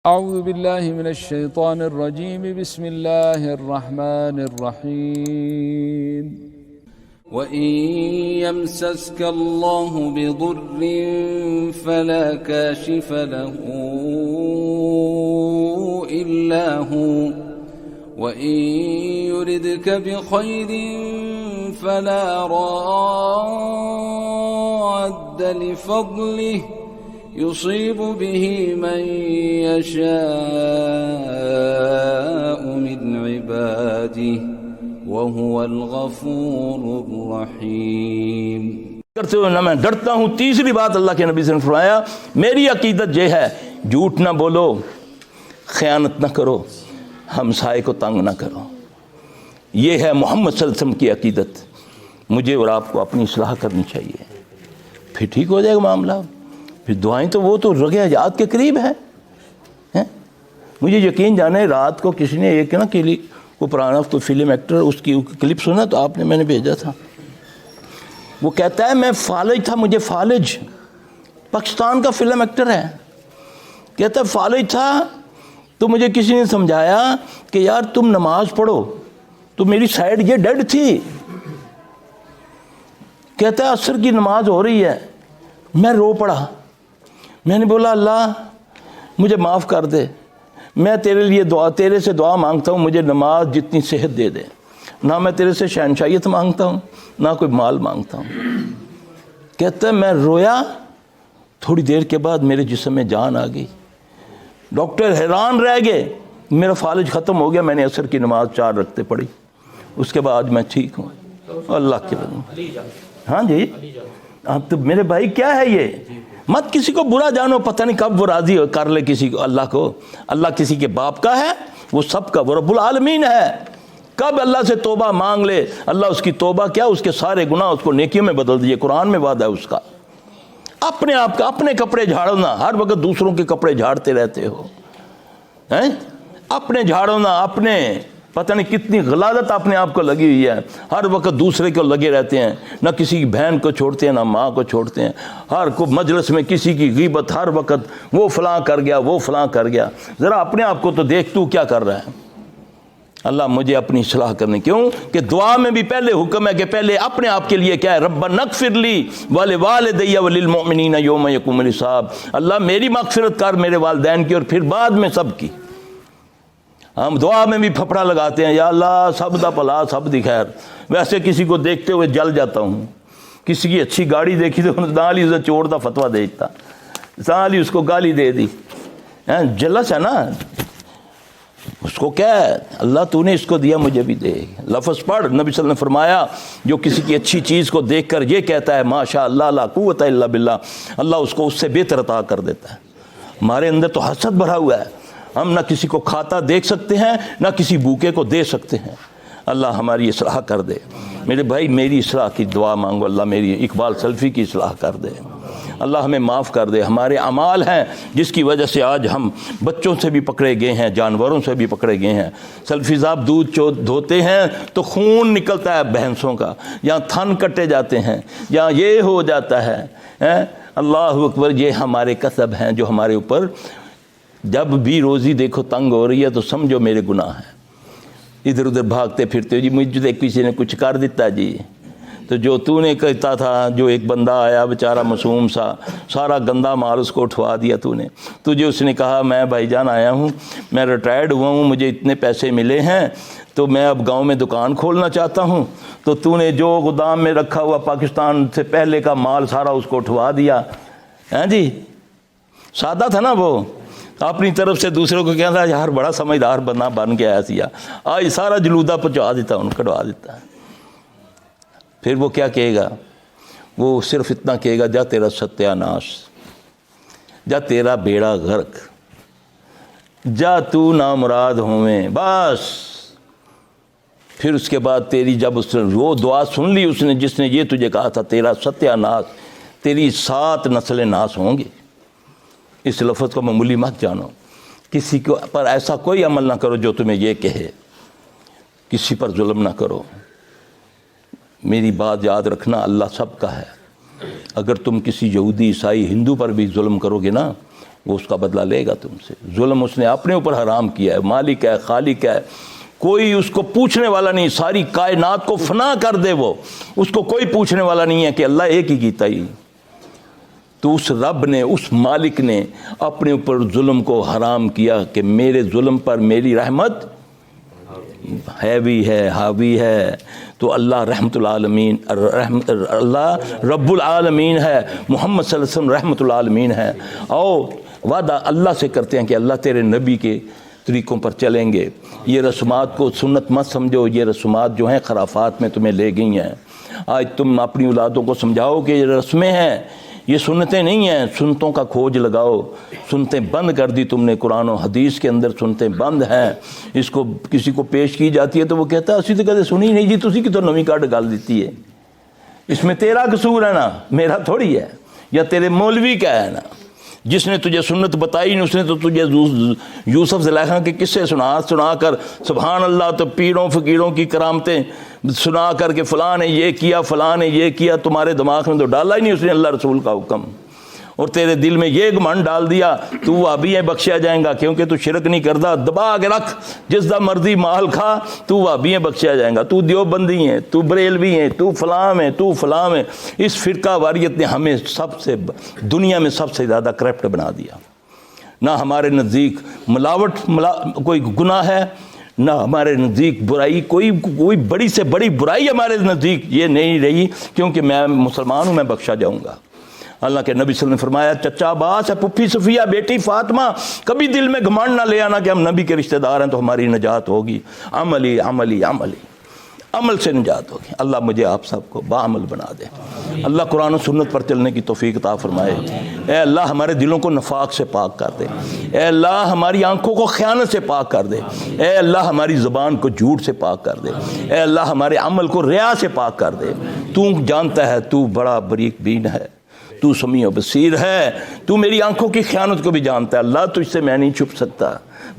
أعوذ بالله من الشيطان الرجيم بسم الله الرحمن الرحيم وإن يمسسك الله بضر فلا كاشف له إلا هو وإن يردك بخير فلا راد لفضله يصيب به من يشاء من عباده وهو الغفور الرحيم۔ کرتے ہوئے نہ میں ڈرتا ہوں۔ تیسری بات اللہ کے نبی سے نے فرمایا میری عقیدت یہ ہے جھوٹ نہ بولو، خیانت نہ کرو، ہمسائے کو تنگ نہ کرو۔ یہ ہے محمد صلی اللہ علیہ وسلم کی عقیدت۔ مجھے اور آپ کو اپنی اصلاح کرنی چاہیے، پھر ٹھیک ہو جائے گا معاملہ۔ پھر دعائیں تو وہ تو رگ حیات کے قریب ہے۔ مجھے یقین جانے رات کو کسی نے ایک نا وہ پرانا تو فلم ایکٹر اس کی کلپ سنا تو میں نے بھیجا تھا۔ وہ کہتا ہے میں فالج تھا، مجھے فالج، پاکستان کا فلم ایکٹر ہے، کہتا ہے فالج تھا تو مجھے کسی نے سمجھایا کہ یار تم نماز پڑھو، تو میری سائیڈ یہ ڈیڈ تھی۔ کہتا ہے عصر کی نماز ہو رہی ہے، میں رو پڑا۔ میں نے بولا اللہ مجھے معاف کر دے، میں تیرے لیے تیرے سے دعا مانگتا ہوں، مجھے نماز جتنی صحت دے دے، نہ میں تیرے سے شہنشائیت مانگتا ہوں نہ کوئی مال مانگتا ہوں۔ کہتا ہے میں رویا، تھوڑی دیر کے بعد میرے جسم میں جان آ گئی، ڈاکٹر حیران رہ گئے، میرا فالج ختم ہو گیا، میں نے عصر کی نماز 4 رکعتیں پڑھی، اس کے بعد میں ٹھیک ہوں اللہ کے بندے۔ ہاں جی اب تو میرے بھائی کیا ہے یہ؟ مت کسی کو برا جانو، پتہ نہیں کب وہ راضی کر لے کسی کو اللہ کو۔ اللہ کسی کے باپ کا ہے، وہ سب کا، وہ رب العالمین ہے۔ کب اللہ سے توبہ مانگ لے، اللہ اس کی توبہ کیا اس کے سارے گناہ اس کو نیکیوں میں بدل دیے، قرآن میں وعدہ ہے اس کا۔ اپنے آپ کا اپنے کپڑے جھاڑو نہ، ہر وقت دوسروں کے کپڑے جھاڑتے رہتے ہو، اپنے جھاڑو نہ، اپنے پتہ نہیں کتنی غلاظت اپنے آپ کو لگی ہوئی ہے، ہر وقت دوسرے کو لگے رہتے ہیں، نہ کسی کی بہن کو چھوڑتے ہیں نہ ماں کو چھوڑتے ہیں، ہر کو مجلس میں کسی کی غیبت، ہر وقت وہ فلاں کر گیا وہ فلاں کر گیا۔ ذرا اپنے آپ کو تو دیکھ تو کیا کر رہا ہے۔ اللہ مجھے اپنی اصلاح کرنی، کیوں کہ دعا میں بھی پہلے حکم ہے کہ پہلے اپنے آپ کے لیے کیا ہے، ربنا اغفر لی ولوالدی وللمؤمنین یوم یقوم الحساب، اللہ میری مغفرت کر، میرے والدین کی، اور پھر بعد میں سب کی۔ ہم دعا میں بھی پھپڑا لگاتے ہیں، یا اللہ سب دا بھلا سب دی خیر، ویسے کسی کو دیکھتے ہوئے جل جاتا ہوں، کسی کی اچھی گاڑی دیکھی تو نال ہی اسے چور دا فتویٰ دیتا، نال ہی اس کو گالی دے دی، جلس ہے نا اس کو، کیا ہے اللہ تو نے اس کو دیا مجھے بھی دے۔ لفظ پڑھ، نبی صلی اللہ علیہ وسلم نے فرمایا جو کسی کی اچھی چیز کو دیکھ کر یہ کہتا ہے ماشاء اللہ لا قوت الا باللہ، اللہ اس کو اس سے بہتر عطا کر دیتا ہے۔ ہمارے اندر تو حسد بھرا ہوا ہے، ہم نہ کسی کو کھاتا دیکھ سکتے ہیں نہ کسی بھوکے کو دے سکتے ہیں۔ اللہ ہماری اصلاح کر دے۔ میرے بھائی میری اصلاح کی دعا مانگو، اللہ میری اقبال سلفی کی اصلاح کر دے، اللہ ہمیں معاف کر دے۔ ہمارے اعمال ہیں جس کی وجہ سے آج ہم بچوں سے بھی پکڑے گئے ہیں، جانوروں سے بھی پکڑے گئے ہیں۔ سلفی صاحب دودھ دھوتے ہیں تو خون نکلتا ہے بھینسوں کا، یا تھن کٹے جاتے ہیں، یا یہ ہو جاتا ہے۔ اللہ اکبر، یہ ہمارے کسب ہیں جو ہمارے اوپر، جب بھی روزی دیکھو تنگ ہو رہی ہے تو سمجھو میرے گناہ ہیں، ادھر ادھر بھاگتے پھرتے ہو جی مجھے کسی نے کچھ کر دیتا جی، تو جو تو نے کہتا تھا، جو ایک بندہ آیا بیچارہ معصوم سا، سارا گندا مال اس کو اٹھوا دیا تو نے، تجھے اس نے کہا میں بھائی جان آیا ہوں، میں ریٹائرڈ ہوا ہوں، مجھے اتنے پیسے ملے ہیں تو میں اب گاؤں میں دکان کھولنا چاہتا ہوں، تو نے جو گودام میں رکھا ہوا پاکستان سے پہلے کا مال سارا اس کو اٹھوا دیا۔ جی سادہ تھا نا وہ، اپنی طرف سے دوسروں کو کہتا ہے یار بڑا سمجھدار بندہ بن گیا ہے سیا، آج سارا جلودہ پہنچا دیتا ان کٹوا دیتا ہے۔ پھر وہ کیا کہے گا؟ وہ صرف اتنا کہے گا جا تیرا ستیہ ناش، جا تیرا بیڑا غرق، جا تو نامراد ہوئے، بس۔ پھر اس کے بعد تیری جب اس نے وہ دعا سن لی اس نے جس نے یہ تجھے کہا تھا تیرا ستیہ ناش، تیری 7 نسلیں ناش ہوں گی۔ اس لفظ کو معمولی مت جانو، کسی کو پر ایسا کوئی عمل نہ کرو جو تمہیں یہ کہے، کسی پر ظلم نہ کرو۔ میری بات یاد رکھنا، اللہ سب کا ہے، اگر تم کسی یہودی عیسائی ہندو پر بھی ظلم کرو گے نا، وہ اس کا بدلہ لے گا تم سے. ظلم اس نے اپنے اوپر حرام کیا ہے. مالک ہے, خالق ہے, کوئی اس کو پوچھنے والا نہیں. ساری کائنات کو فنا کر دے وہ, اس کو کوئی پوچھنے والا نہیں ہے کہ اللہ ایک ہی کیتا ہی. تو اس رب نے, اس مالک نے اپنے اوپر ظلم کو حرام کیا کہ میرے ظلم پر میری رحمت حاوی ہے, حاوی ہے. تو اللہ رحمت العالمین, اللہ رب العالمین ہے, محمد صلی اللہ علیہ وسلم رحمت العالمین ہے. اور وعدہ اللہ سے کرتے ہیں کہ اللہ تیرے نبی کے طریقوں پر چلیں گے. یہ رسومات کو سنت مت سمجھو, یہ رسومات جو ہیں خرافات میں تمہیں لے گئی ہیں. آج تم اپنی اولادوں کو سمجھاؤ کہ یہ رسمیں ہیں, یہ سنتیں نہیں ہیں. سنتوں کا کھوج لگاؤ. سنتیں بند کر دی تم نے, قرآن و حدیث کے اندر سنتیں بند ہیں. اس کو کسی کو پیش کی جاتی ہے تو وہ کہتا ہے اسی تو کہتے سنی نہیں جی, تسی کی تو نویں کارڈ گال دیتی ہے. اس میں تیرا قصور ہے نا, میرا تھوڑی ہے. یا تیرے مولوی کا ہے نا, جس نے تجھے سنت بتائی نہیں, اس نے تو تجھے یوسف زلیخا کے قصے سنا کر سبحان اللہ, تو پیروں فقیروں کی کرامتیں سنا کر کے فلاں نے یہ کیا, فلاں نے یہ کیا. تمہارے دماغ میں تو ڈالا ہی نہیں اس نے اللہ رسول کا حکم, اور تیرے دل میں یہ گمنڈ ڈال دیا تو وہ ابھی ہے بخشیا جائیں گا کیونکہ تو شرک نہیں کرتا. دبا کے رکھ, جس دا مرضی مال کھا, تو وہ ابھی ہے بخشیا جائیں گا. تو دیوبندی ہیں, تو بریلوی ہیں, تو فلاں ہے, تو فلاں ہے. اس فرقہ واریت نے ہمیں سب سے دنیا میں سب سے زیادہ کرپٹ بنا دیا. نہ ہمارے نزدیک ملاوٹ کوئی گناہ ہے, نہ ہمارے نزدیک برائی کوئی بڑی سے بڑی برائی ہمارے نزدیک یہ نہیں رہی, کیونکہ میں مسلمان ہوں, میں بخشا جاؤں گا. اللہ کے نبی صلی اللہ علیہ وسلم نے فرمایا چچا عباس ہے, پھپھی صفیہ, بیٹی فاطمہ, کبھی دل میں گھمنڈ نہ لے آنا کہ ہم نبی کے رشتہ دار ہیں تو ہماری نجات ہوگی. عملی عملی عملی, عمل سے نجات ہوگی. اللہ مجھے آپ سب کو باعمل بنا دے. اللہ قرآن و سنت پر چلنے کی توفیق عطا فرمائے. اے اللہ ہمارے دلوں کو نفاق سے پاک کر دے. اے اللہ ہماری آنکھوں کو خیانت سے پاک کر دے. اے اللہ ہماری زبان کو جھوٹ سے پاک کر دے. اے اللہ ہمارے عمل کو ریا سے پاک کر دے. تو جانتا ہے, تو بڑا بریک بین ہے, تو سمیع و بصیر ہے, تو میری آنکھوں کی خیانت کو بھی جانتا ہے. اللہ تجھ سے میں نہیں چھپ سکتا.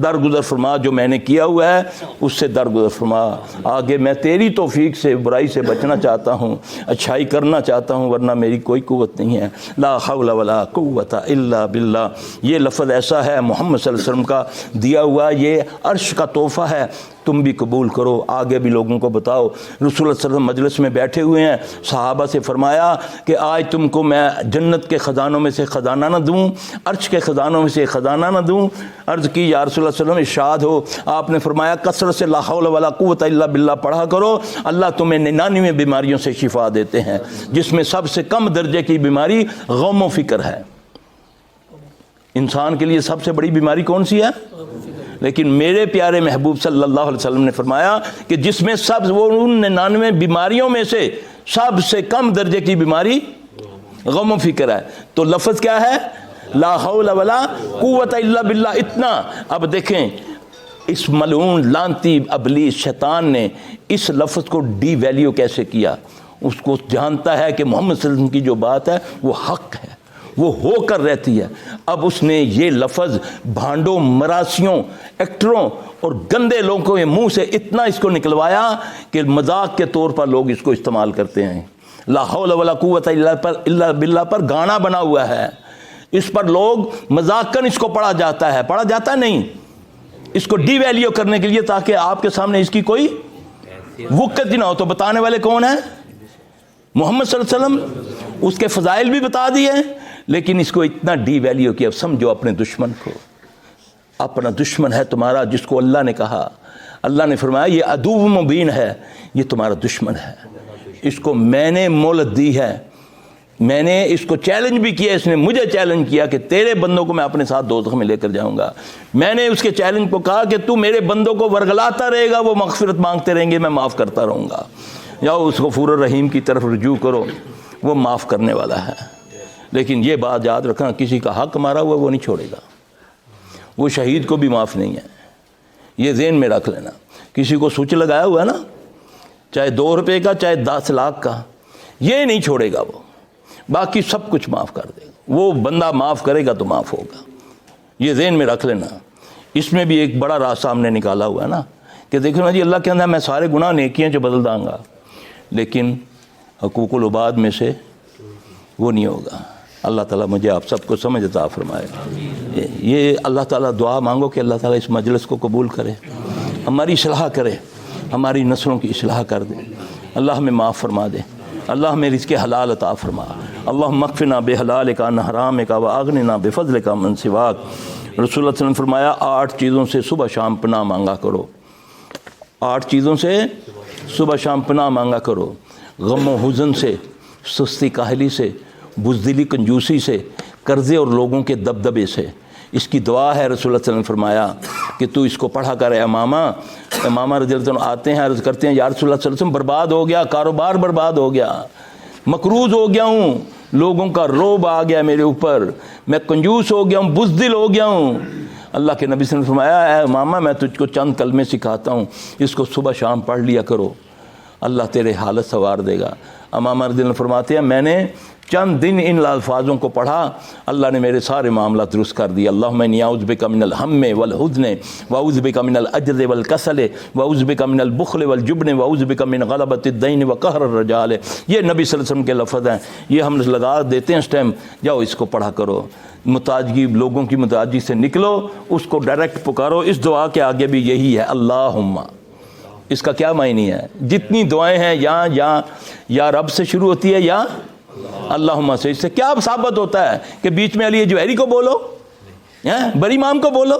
درگزر فرما, جو میں نے کیا ہوا ہے اس سے درگزر فرما. آگے میں تیری توفیق سے برائی سے بچنا چاہتا ہوں, اچھائی کرنا چاہتا ہوں, ورنہ میری کوئی قوت نہیں ہے. لا حول ولا قوت الا باللہ. یہ لفظ ایسا ہے محمد صلی اللہ علیہ وسلم کا دیا ہوا, یہ عرش کا تحفہ ہے. تم بھی قبول کرو, آگے بھی لوگوں کو بتاؤ. رسول اللہ صلی اللہ علیہ وسلم مجلس میں بیٹھے ہوئے ہیں, صحابہ سے فرمایا کہ آج تم کو میں جنت کے خزانوں میں سے خزانہ نہ دوں, عرش کے خزانوں میں سے خزانہ نہ دوں. عرض کی یا رسول اللہ صلی اللہ علیہ وسلم ارشاد ہو. آپ نے فرمایا کثرت سے لا حول ولا قوت الا باللہ پڑھا کرو, اللہ تمہیں 99 بیماریوں سے شفا دیتے ہیں, جس میں سب سے کم درجے کی بیماری غم و فکر ہے. انسان کے لیے سب سے بڑی بیماری کون سی ہے؟ لیکن میرے پیارے محبوب صلی اللہ علیہ وسلم نے فرمایا کہ جس میں وہ 99 بیماریوں میں سے سب سے کم درجے کی بیماری غم و فکر ہے. تو لفظ کیا ہے؟ لا حول ولا قوت الا باللہ. اتنا. اب دیکھیں اس ملعون لعنتی ابلیس شیطان نے اس لفظ کو ڈی ویلیو کیسے کیا. اس کو جانتا ہے کہ محمد صلی اللہ علیہ وسلم کی جو بات ہے وہ حق ہے, وہ ہو کر رہتی ہے. اب اس نے یہ لفظ بھانڈوں, مراسیوں, ایکٹروں اور گندے لوگوں کے منہ سے اتنا اس کو نکلوایا کہ مذاق کے طور پر لوگ اس کو استعمال کرتے ہیں. لا حول ولا قوت الا باللہ پر گانا بنا ہوا ہے, اس پر لوگ مذاقاً اس کو پڑھا جاتا نہیں, اس کو ڈی ویلیو کرنے کے لیے, تاکہ آپ کے سامنے اس کی کوئی وقت ہی نہ ہو. تو بتانے والے کون ہیں؟ محمد صلی اللہ علیہ وسلم. اس کے فضائل بھی بتا دیے, لیکن اس کو اتنا ڈی ویلیو کیا. سمجھو اپنے دشمن کو, اپنا دشمن ہے تمہارا, جس کو اللہ نے کہا, اللہ نے فرمایا یہ عدو مبین ہے, یہ تمہارا دشمن ہے. اس کو میں نے مہلت دی ہے, میں نے اس کو چیلنج بھی کیا, اس نے مجھے چیلنج کیا کہ تیرے بندوں کو میں اپنے ساتھ دوزخ میں لے کر جاؤں گا. میں نے اس کے چیلنج کو کہا کہ تو میرے بندوں کو ورگلاتا رہے گا, وہ مغفرت مانگتے رہیں گے, میں معاف کرتا رہوں گا. یا اس غفور الرحیم کی طرف رجوع کرو, وہ معاف کرنے والا ہے. لیکن یہ بات یاد رکھنا, کسی کا حق مارا ہوا وہ نہیں چھوڑے گا, وہ شہید کو بھی معاف نہیں ہے. یہ ذہن میں رکھ لینا. کسی کو سوچ لگایا ہوا ہے نا, چاہے 2 روپے کا چاہے 10 لاکھ کا, یہ نہیں چھوڑے گا, وہ باقی سب کچھ معاف کر دے گا. وہ بندہ معاف کرے گا تو معاف ہوگا, یہ ذہن میں رکھ لینا. اس میں بھی ایک بڑا راستہ ہم نے نکالا ہوا ہے نا کہ دیکھو نا جی, اللہ کے اندر میں سارے گناہ نیکیاں جو بدل داں گا, لیکن حقوق العباد میں سے وہ نہیں ہوگا. اللہ تعالیٰ مجھے آپ سب کو سمجھ عطا فرمائے۔ یہ اللہ تعالیٰ دعا مانگو کہ اللہ تعالیٰ اس مجلس کو قبول کرے، ہماری اصلاح کرے، ہماری نسلوں کی اصلاح کر دے، اللہ ہمیں معاف فرما دے، اللہ ہمیں رزق حلال عطا فرما۔ اللہم اکفنا بحلالک عن حرامک واغننا بفضلک من سواک۔ رسول اللہ صلی اللہ علیہ وسلم فرمایا 8 چیزوں سے صبح شام پناہ مانگا کرو، 8 چیزوں سے صبح شام پناہ مانگا کرو، غم و حزن سے، سستی کاہلی سے، بزدلی کنجوسی سے، قرضے اور لوگوں کے دبدبے سے۔ اس کی دعا ہے، رسول اللہ صلی اللہ علیہ وسلم نے فرمایا کہ تو اس کو پڑھا کر۔ امامہ رضی اللہ عنہ آتے ہیں، عرض کرتے ہیں یا رسول اللہ صلی اللہ علیہ وسلم برباد ہو گیا، کاروبار برباد ہو گیا، مقروض ہو گیا ہوں، لوگوں کا روب آ گیا میرے اوپر، میں کنجوس ہو گیا ہوں، بزدل ہو گیا ہوں۔ اللہ کے نبی صلی اللہ علیہ وسلم نے فرمایا اے امامہ میں تجھ کو چند کلمے سکھاتا ہوں، اس کو صبح شام پڑھ لیا کرو، اللہ تیرے حالت سنوار دے گا۔ امامہ رضی اللہ عنہ فرماتے ہیں میں نے چند دن ان الفاظوں کو پڑھا، اللہ نے میرے سارے معاملات درست کر دیے۔ اللہم انی اعوذ بک من الہم والحزن واعوذ بک من العجز والکسل واعوذ بک من البخل والجبن واعوذ بک من غلبۃ الدین وقہر الرجال۔ یہ نبی صلی اللہ علیہ وسلم کے لفظ ہیں، یہ ہم لگا دیتے ہیں اس ٹائم، جاؤ اس کو پڑھا کرو، محتاجگی، لوگوں کی محتاجی سے نکلو، اس کو ڈائریکٹ پکارو۔ اس دعا کے آگے بھی یہی ہے، اللہم، اس کا کیا معنی ہے؟ جتنی دعائیں ہیں یا رب سے شروع ہوتی ہے یا اللہم سے، اس سے کیا ثابت ہوتا ہے کہ بیچ میں علی جوہری کو بولو، بڑی امام کو بولو،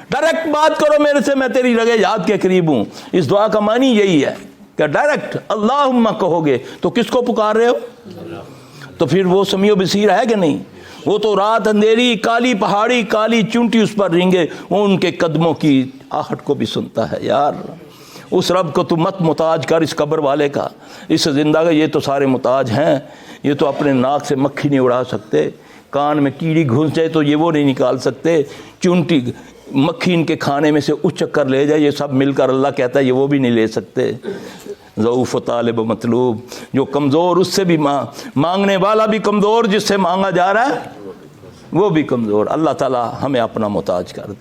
ڈائریکٹ بات کرو میرے سے، میں تیری رگے یاد کے قریب ہوں۔ اس دعا کا معنی یہی ہے کہ ڈائریکٹ اللہم کہو گے تو کس کو پکار رہے ہو؟ تو پھر وہ سمیع و بصیر ہے کہ نہیں؟ وہ تو رات اندھیری، کالی پہاڑی، کالی چونٹی اس پر رینگے، وہ ان کے قدموں کی آہٹ کو بھی سنتا ہے۔ یار اس رب کو تو مت محتاج کر اس قبر والے کا، اس زندہ کا، یہ تو سارے محتاج ہیں، یہ تو اپنے ناک سے مکھی نہیں اڑا سکتے، کان میں کیڑی گھس جائے تو یہ وہ نہیں نکال سکتے، چونٹی مکھی ان کے کھانے میں سے اچک کر لے جائے، یہ سب مل کر اللہ کہتا ہے یہ وہ بھی نہیں لے سکتے۔ ضعوف و طالب و مطلوب، جو کمزور اس سے بھی مانگنے والا بھی کمزور، جس سے مانگا جا رہا ہے وہ بھی کمزور۔ اللہ تعالی ہمیں اپنا محتاج کر دے۔